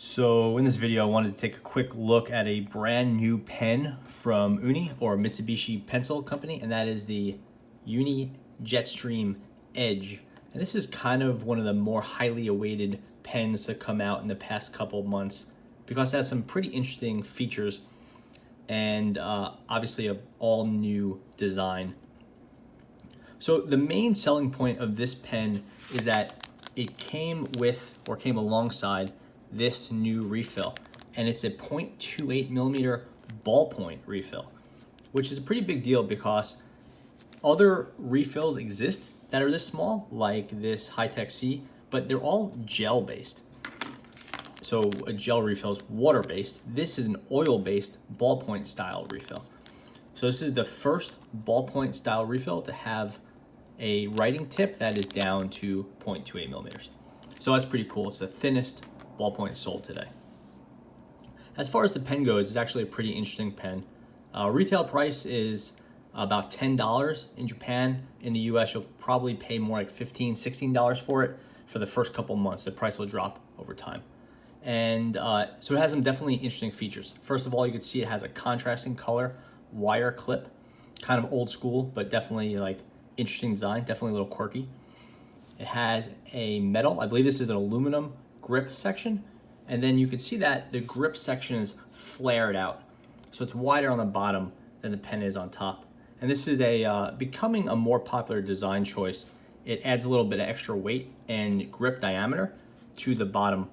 So in this video, I wanted to take a quick look at a brand new pen from Uni, or Mitsubishi Pencil Company, and that is the Uni Jetstream Edge. And this is kind of one of the more highly awaited pens to come out in the past couple of months because it has some pretty interesting features and obviously an all new design. So the main selling point of this pen is that it came with, or came alongside, this new refill, and it's a 0.28 millimeter ballpoint refill, which is a pretty big deal because other refills exist that are this small, like this Hi-Tech C, but they're all gel based. So a gel refill is water based. This is an oil based ballpoint style refill. So this is the first ballpoint style refill to have a writing tip that is down to 0.28 millimeters. So that's pretty cool. It's the thinnest ballpoint sold today. As far as the pen goes, it's actually a pretty interesting pen. Retail price is about $10 in Japan. In the US, you'll probably pay more like $15, $16 for it for the first couple months. The price will drop over time. And so it has some definitely interesting features. First of all, you can see it has a contrasting color wire clip, kind of old school, but definitely like interesting design, definitely a little quirky. It has a metal, I believe this is an aluminum grip section, and then you can see that the grip section is flared out, so it's wider on the bottom than the pen is on top. And this is a becoming a more popular design choice. It adds a little bit of extra weight and grip diameter to the bottom.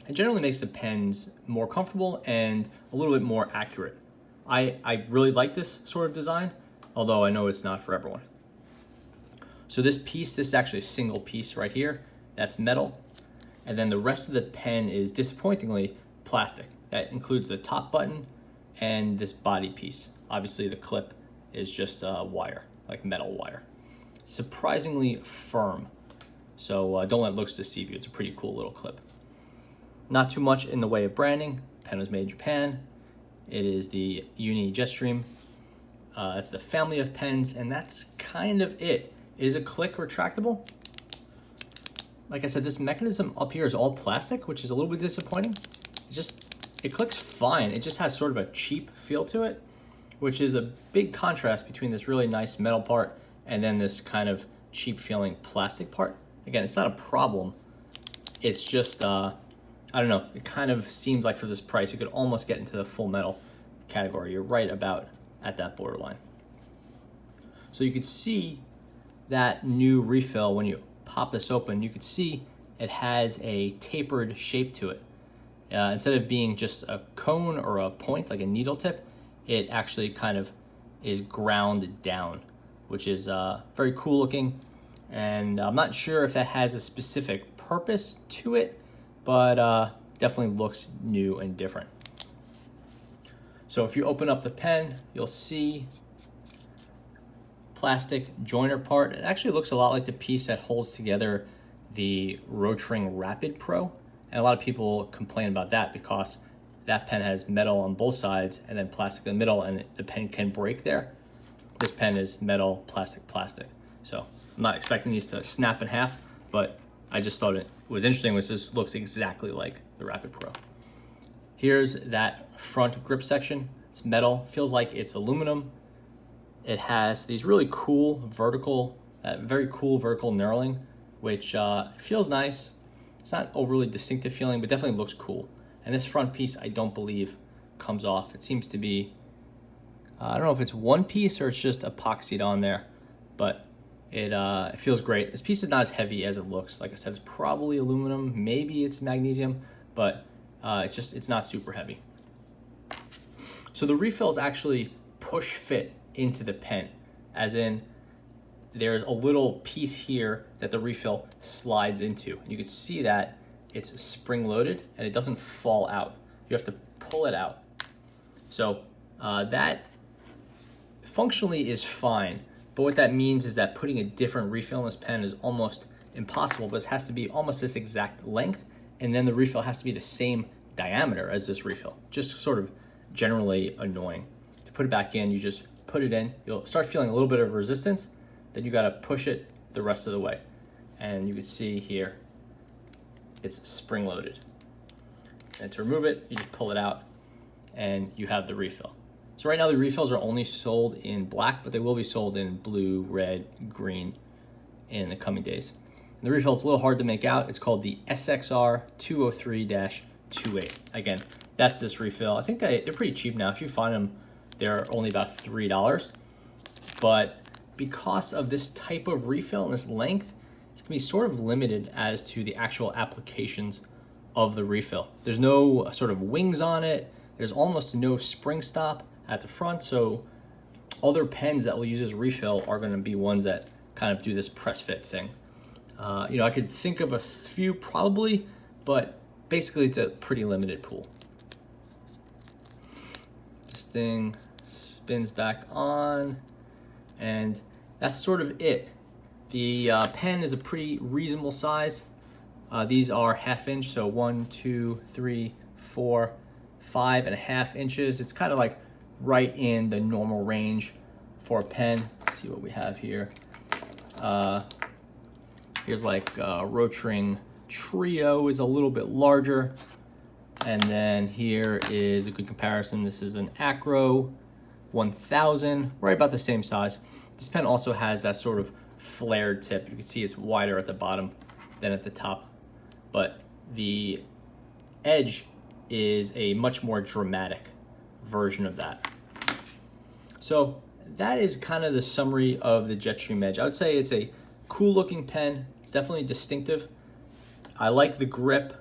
It generally makes the pens more comfortable and a little bit more accurate. I really like this sort of design, although I know it's not for everyone. So this is actually a single piece right here. That's metal. And then the rest of the pen is disappointingly plastic. That includes the top button and this body piece. Obviously the clip is just wire, like metal wire. Surprisingly firm. So don't let looks deceive you. It's a pretty cool little clip. Not too much in the way of branding. Pen was made in Japan. It is the Uni Jetstream. It's the family of pens, and that's kind of it. It is a click retractable. Like I said, this mechanism up here is all plastic, which is a little bit disappointing. It clicks fine. It just has sort of a cheap feel to it, which is a big contrast between this really nice metal part and then this kind of cheap feeling plastic part. Again, it's not a problem. It's just, I don't know, it kind of seems like for this price, you could almost get into the full metal category. You're right about at that borderline. So you could see that new refill when you pop this open, you could see it has a tapered shape to it. Instead of being just a cone or a point, like a needle tip, it actually kind of is ground down, which is very cool looking. And I'm not sure if that has a specific purpose to it, but definitely looks new and different. So if you open up the pen, you'll see plastic joiner part. It actually looks a lot like the piece that holds together the Rotring Rapid Pro, and a lot of people complain about that because that pen has metal on both sides and then plastic in the middle, and the pen can break there. This pen is metal, plastic, plastic. So I'm not expecting these to snap in half, but I just thought it was interesting, which this looks exactly like the Rapid Pro. Here's that front grip section. It's metal, feels like it's aluminum. It has these really cool vertical, very cool vertical knurling, which feels nice. It's not overly distinctive feeling, but definitely looks cool. And this front piece, I don't believe, comes off. It seems to be, I don't know if it's one piece or it's just epoxied on there, but it feels great. This piece is not as heavy as it looks. Like I said, it's probably aluminum, maybe it's magnesium, but it's not super heavy. So the refill is actually push fit into the pen, as in there's a little piece here that the refill slides into. And you can see that it's spring loaded and it doesn't fall out. You have to pull it out. So that functionally is fine, but what that means is that putting a different refill in this pen is almost impossible, but it has to be almost this exact length, and then the refill has to be the same diameter as this refill. Just sort of generally annoying. To put it back in, you just put it in, you'll start feeling a little bit of resistance, then you gotta push it the rest of the way. And you can see here, it's spring loaded. And to remove it, you just pull it out and you have the refill. So right now the refills are only sold in black, but they will be sold in blue, red, green in the coming days. And the refill, it's a little hard to make out. It's called the SXR 203-28. Again, that's this refill. I think they're pretty cheap now. If you find them, they're only about $3. But because of this type of refill and this length, it's gonna be sort of limited as to the actual applications of the refill. There's no sort of wings on it. There's almost no spring stop at the front. So other pens that will use this refill are gonna be ones that kind of do this press fit thing. I could think of a few probably, but basically it's a pretty limited pool. This thing spins back on, and that's sort of it. The pen is a pretty reasonable size. These are 1/2 inch, so 1, 2, 3, 4, 5.5 inches. It's kind of like right in the normal range for a pen. Let's see what we have here. Here's like Rotring Trio is a little bit larger. And then here is a good comparison. This is an Acro 1000, right about the same size. This pen also has that sort of flared tip. You can see it's wider at the bottom than at the top. But the edge is a much more dramatic version of that. So that is kind of the summary of the Jetstream Edge. I would say it's a cool looking pen. It's definitely distinctive. I like the grip.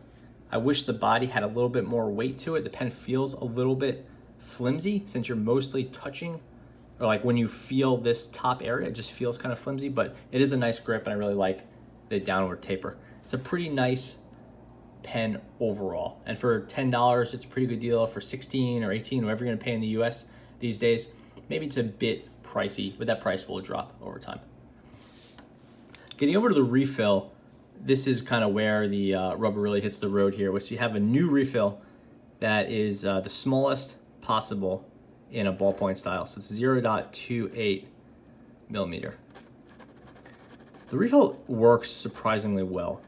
I wish the body had a little bit more weight to it. The pen feels a little bit flimsy since you're mostly touching, or like when you feel this top area, it just feels kind of flimsy, but it is a nice grip and I really like the downward taper. It's a pretty nice pen overall. And for $10, it's a pretty good deal. For 16 or 18, whatever you're gonna pay in the US these days, maybe it's a bit pricey, but that price will drop over time. Getting over to the refill, this is kind of where the rubber really hits the road here. So you have a new refill that is the smallest possible in a ballpoint style. So it's 0.28 millimeter. The refill works surprisingly well.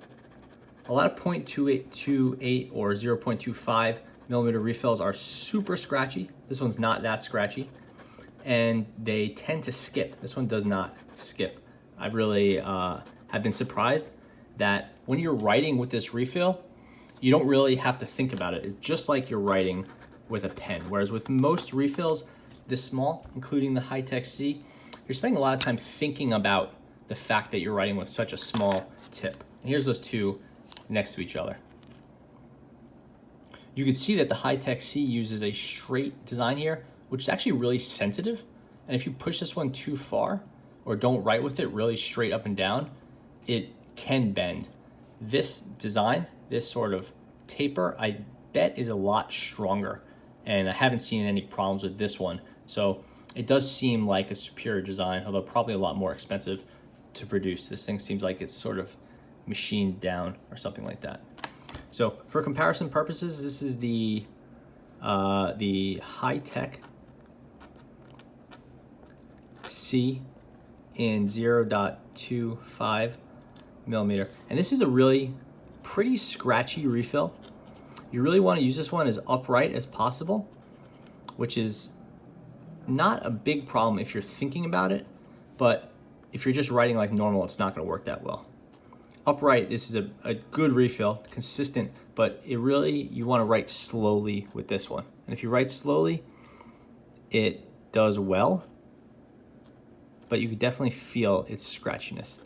A lot of 0.28 or 0.25 millimeter refills are super scratchy. This one's not that scratchy. And they tend to skip. This one does not skip. I really have been surprised that when you're writing with this refill, you don't really have to think about it. It's just like you're writing with a pen. Whereas with most refills this small, including the Hi-Tec-C, you're spending a lot of time thinking about the fact that you're writing with such a small tip. And here's those two next to each other. You can see that the Hi-Tec-C uses a straight design here, which is actually really sensitive. And if you push this one too far or don't write with it really straight up and down, it can bend. This design, this sort of taper, I bet is a lot stronger. And I haven't seen any problems with this one. So it does seem like a superior design, although probably a lot more expensive to produce. This thing seems like it's sort of machined down or something like that. So for comparison purposes, this is the Hi-Tec-C in 0.25 millimeter. And this is a really pretty scratchy refill. You really want to use this one as upright as possible, which is not a big problem if you're thinking about it, but if you're just writing like normal, it's not going to work that well. Upright, this is a good refill, consistent, but you want to write slowly with this one. And if you write slowly, it does well, but you can definitely feel its scratchiness.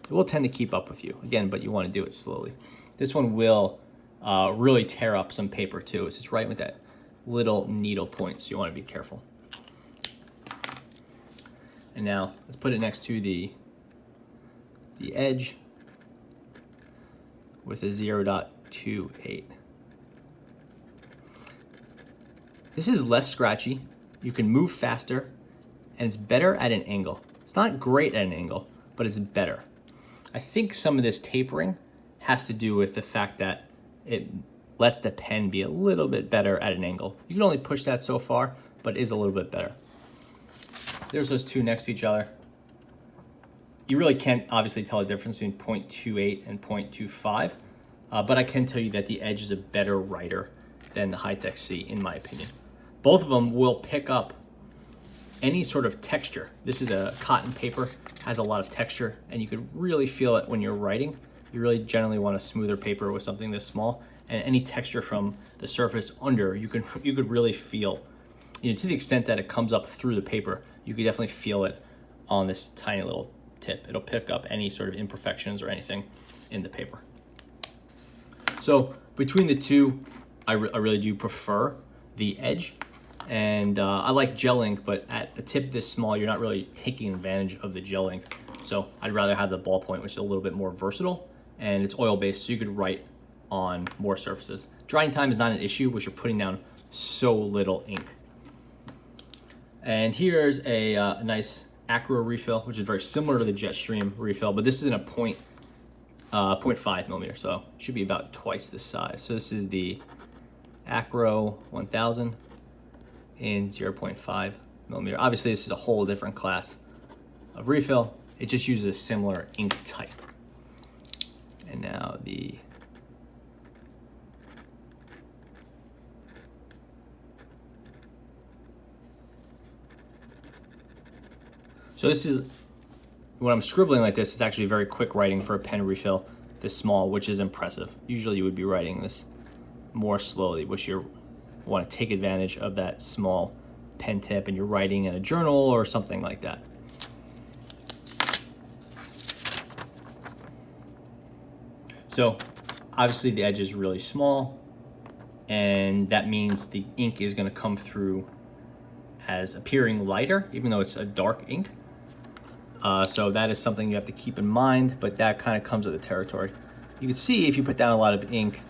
It will tend to keep up with you, again, but you want to do it slowly. This one will really tear up some paper too, so it's right with that little needle point, so you want to be careful. And now let's put it next to the edge with a 0.28. This is less scratchy, you can move faster, and it's better at an angle. It's not great at an angle, but it's better. I think some of this tapering has to do with the fact that it lets the pen be a little bit better at an angle. You can only push that so far, but it is a little bit better. There's those two next to each other. You really can't obviously tell the difference between 0.28 and 0.25, but I can tell you that the Edge is a better writer than the Hi-Tech C, in my opinion. Both of them will pick up any sort of texture. This is a cotton paper, has a lot of texture, and you could really feel it when you're writing. You really generally want a smoother paper with something this small, and any texture from the surface under, you could really feel. You know, to the extent that it comes up through the paper, you could definitely feel it on this tiny little tip. It'll pick up any sort of imperfections or anything in the paper. So between the two, I really do prefer the Edge. And I like gel ink, but at a tip this small, you're not really taking advantage of the gel ink. So I'd rather have the ballpoint, which is a little bit more versatile, and it's oil-based, so you could write on more surfaces. Drying time is not an issue, which you're putting down so little ink. And here's a nice Acro refill, which is very similar to the Jetstream refill, but this is in a 0.5 millimeter, so it should be about twice this size. So this is the Acro 1000 in 0.5 millimeter. Obviously, this is a whole different class of refill. It just uses a similar ink type. And now so this is, when I'm scribbling like this, it's actually very quick writing for a pen refill this small, which is impressive. Usually you would be writing this more slowly, which you want to take advantage of that small pen tip, and you're writing in a journal or something like that. So obviously the Edge is really small, and that means the ink is going to come through as appearing lighter, even though it's a dark ink. So that is something you have to keep in mind, but that kind of comes with the territory. You can see if you put down a lot of ink,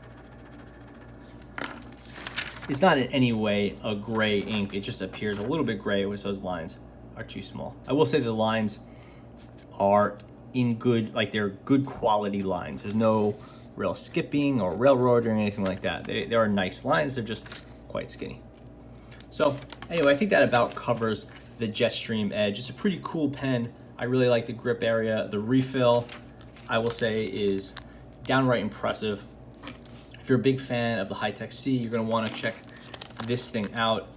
it's not in any way a gray ink. It just appears a little bit gray with those lines are too small. I will say the lines are in good, like they're good quality lines. There's no real skipping or railroad or anything like that. They are nice lines, they're just quite skinny. So anyway, I think that about covers the Jetstream Edge. It's a pretty cool pen. I really like the grip area. The refill, I will say, is downright impressive. If you're a big fan of the Hi-Tech C, you're gonna wanna check this thing out.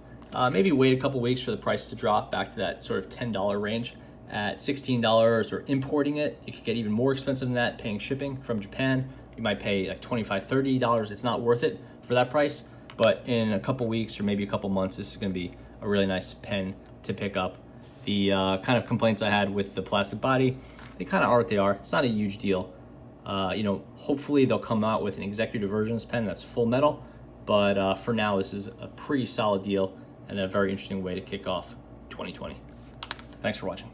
Maybe wait a couple weeks for the price to drop back to that sort of $10 range. At $16 or importing it, it could get even more expensive than that, paying shipping from Japan. You might pay like $25, $30. It's not worth it for that price, but in a couple weeks or maybe a couple months, this is gonna be a really nice pen to pick up. The kind of complaints I had with the plastic body, they kind of are what they are. It's not a huge deal. You know, hopefully they'll come out with an executive version of this pen that's full metal, but for now, this is a pretty solid deal and a very interesting way to kick off 2020. Thanks for watching.